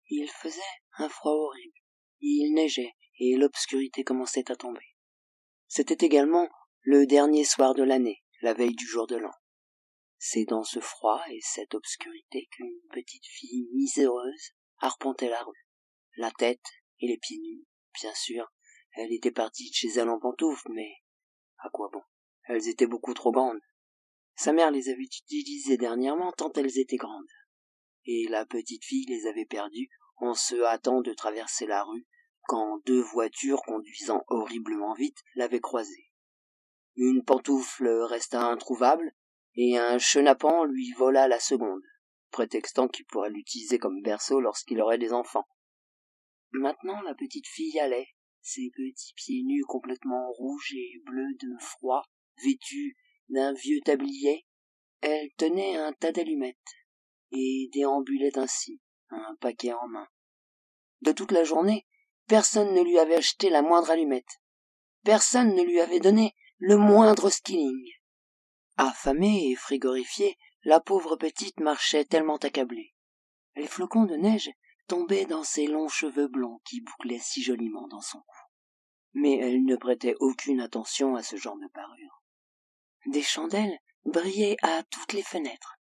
Il faisait un froid horrible. Il neigeait et l'obscurité commençait à tomber. C'était également le dernier soir de l'année, la veille du jour de l'an. C'est dans ce froid et cette obscurité qu'une petite fille miséreuse arpentait la rue, la tête et les pieds nus. Bien sûr, elle était partie de chez elle en pantoufles, mais à quoi bon? Elles étaient beaucoup trop grandes. Sa mère les avait utilisées dernièrement tant elles étaient grandes. Et la petite fille les avait perdues en se hâtant de traverser la rue quand deux voitures conduisant horriblement vite l'avaient croisée. Une pantoufle resta introuvable et un chenapan lui vola la seconde, prétextant qu'il pourrait l'utiliser comme berceau lorsqu'il aurait des enfants. Maintenant la petite fille allait, ses petits pieds nus complètement rouges et bleus de froid, vêtus d'un vieux tablier. Elle tenait un tas d'allumettes et déambulait ainsi, un paquet en main. De toute la journée, personne ne lui avait acheté la moindre allumette. Personne ne lui avait donné le moindre skilling. Affamée et frigorifiée, la pauvre petite marchait tellement accablée. Les flocons de neige tombaient dans ses longs cheveux blonds qui bouclaient si joliment dans son cou. Mais elle ne prêtait aucune attention à ce genre de parure. Des chandelles brillaient à toutes les fenêtres,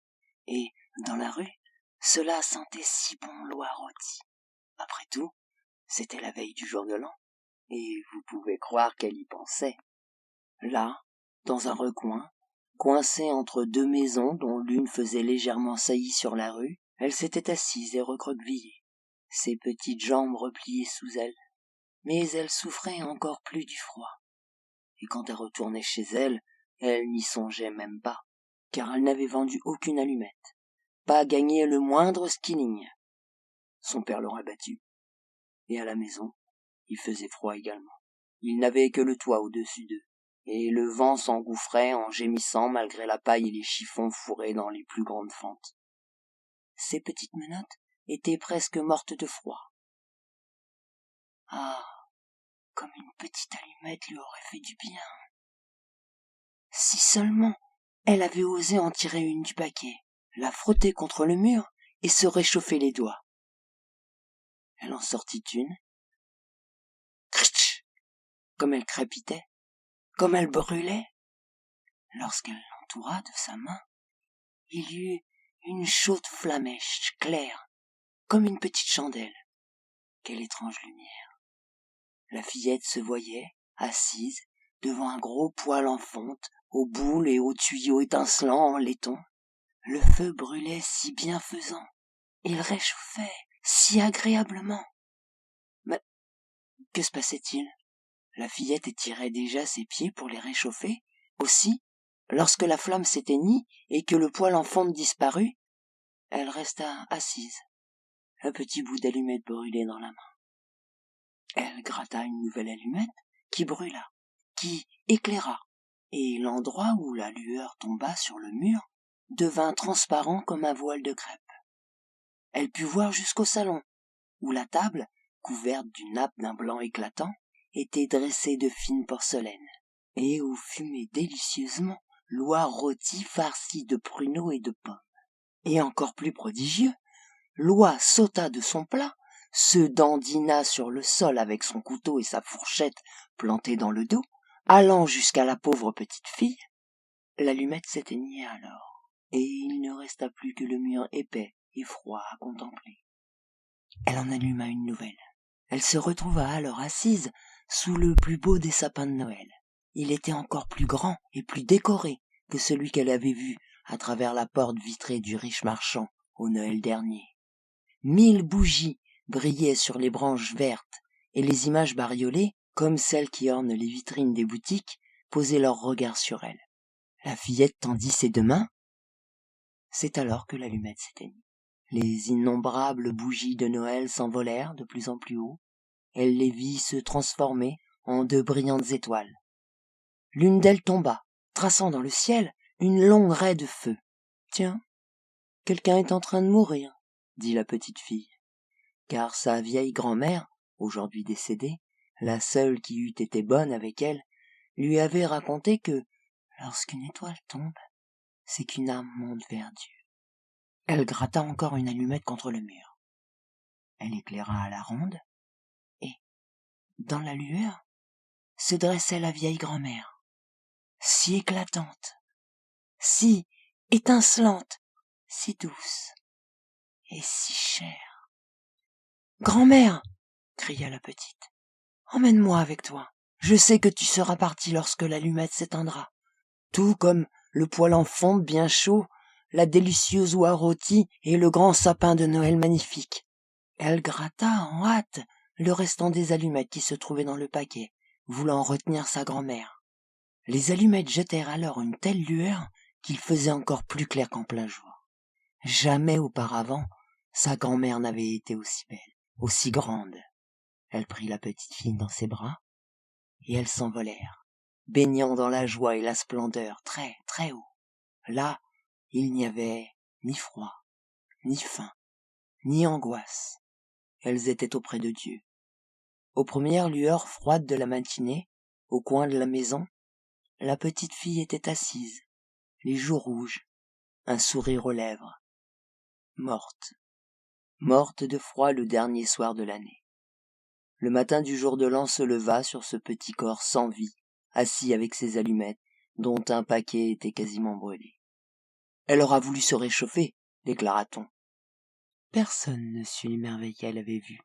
et, dans la rue, cela sentait si bon l'oie rôtie. Après tout, c'était la veille du jour de l'an, et vous pouvez croire qu'elle y pensait. Là, dans un recoin, coincée entre deux maisons dont l'une faisait légèrement saillie sur la rue, elle s'était assise et recroquevillée, ses petites jambes repliées sous elle. Mais elle souffrait encore plus du froid. Et quand elle retournait chez elle, elle n'y songeait même pas, car elle n'avait vendu aucune allumette, pas gagné le moindre skilling. Son père l'aurait battue. Et à la maison, il faisait froid également. Il n'avait que le toit au-dessus d'eux, et le vent s'engouffrait en gémissant malgré la paille et les chiffons fourrés dans les plus grandes fentes. Ses petites menottes étaient presque mortes de froid. Ah, comme une petite allumette lui aurait fait du bien. Si seulement elle avait osé en tirer une du paquet, la frotter contre le mur et se réchauffer les doigts. Elle en sortit une. Critch! Comme elle crépitait, comme elle brûlait. Lorsqu'elle l'entoura de sa main, il y eut une chaude flamèche claire, comme une petite chandelle. Quelle étrange lumière! La fillette se voyait, assise, devant un gros poêle en fonte, aux boules et aux tuyaux étincelants en laiton. Le feu brûlait si bienfaisant, il réchauffait si agréablement. Mais que se passait-il? La fillette étirait déjà ses pieds pour les réchauffer. Aussi, lorsque la flamme s'éteignit et que le poêle en fonte disparut, elle resta assise, un petit bout d'allumette brûlé dans la main. Elle gratta une nouvelle allumette qui brûla, qui éclaira, et l'endroit où la lueur tomba sur le mur devint transparent comme un voile de crêpe. Elle put voir jusqu'au salon, où la table, couverte d'une nappe d'un blanc éclatant, était dressée de fine porcelaine, et où fumait délicieusement l'oie rôtie farcie de pruneaux et de pommes. Et encore plus prodigieux, l'oie sauta de son plat, se dandina sur le sol avec son couteau et sa fourchette plantée dans le dos, allant jusqu'à la pauvre petite fille. L'allumette s'éteignit alors, et il ne resta plus que le mur épais et froid à contempler. Elle en alluma une nouvelle. Elle se retrouva alors assise sous le plus beau des sapins de Noël. Il était encore plus grand et plus décoré que celui qu'elle avait vu à travers la porte vitrée du riche marchand au Noël dernier. 1000 bougies brillaient sur les branches vertes, et les images bariolées, comme celles qui ornent les vitrines des boutiques, posaient leur regard sur elle. La fillette tendit ses deux mains. C'est alors que l'allumette s'éteignit. Les innombrables bougies de Noël s'envolèrent de plus en plus haut. Elle les vit se transformer en de brillantes étoiles. L'une d'elles tomba, traçant dans le ciel une longue raie de feu. « Tiens, quelqu'un est en train de mourir, » dit la petite fille, car sa vieille grand-mère, aujourd'hui décédée, la seule qui eût été bonne avec elle, lui avait raconté que, lorsqu'une étoile tombe, c'est qu'une âme monte vers Dieu. Elle gratta encore une allumette contre le mur. Elle éclaira à la ronde, et, dans la lueur, se dressait la vieille grand-mère, si éclatante, si étincelante, si douce et si chère. « Grand-mère !» cria la petite, « emmène-moi avec toi. Je sais que tu seras partie lorsque l'allumette s'éteindra, tout comme le poêle en fonte bien chaud, la délicieuse oie rôtie et le grand sapin de Noël magnifique. » Elle gratta en hâte le restant des allumettes qui se trouvaient dans le paquet, voulant retenir sa grand-mère. Les allumettes jetèrent alors une telle lueur qu'il faisait encore plus clair qu'en plein jour. Jamais auparavant sa grand-mère n'avait été aussi belle, aussi grande. Elle prit la petite fille dans ses bras, et elles s'envolèrent, baignant dans la joie et la splendeur très, très haut. Là, il n'y avait ni froid, ni faim, ni angoisse. Elles étaient auprès de Dieu. Aux premières lueurs froides de la matinée, au coin de la maison, la petite fille était assise, les joues rouges, un sourire aux lèvres, morte de froid le dernier soir de l'année. Le matin du jour de l'an se leva sur ce petit corps sans vie, assis avec ses allumettes, dont un paquet était quasiment brûlé. Elle aura voulu se réchauffer, déclara-t-on. Personne ne sut l'émerveil qu'elle avait vue.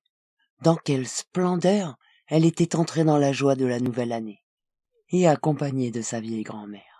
Dans quelle splendeur elle était entrée dans la joie de la nouvelle année, et accompagnée de sa vieille grand-mère.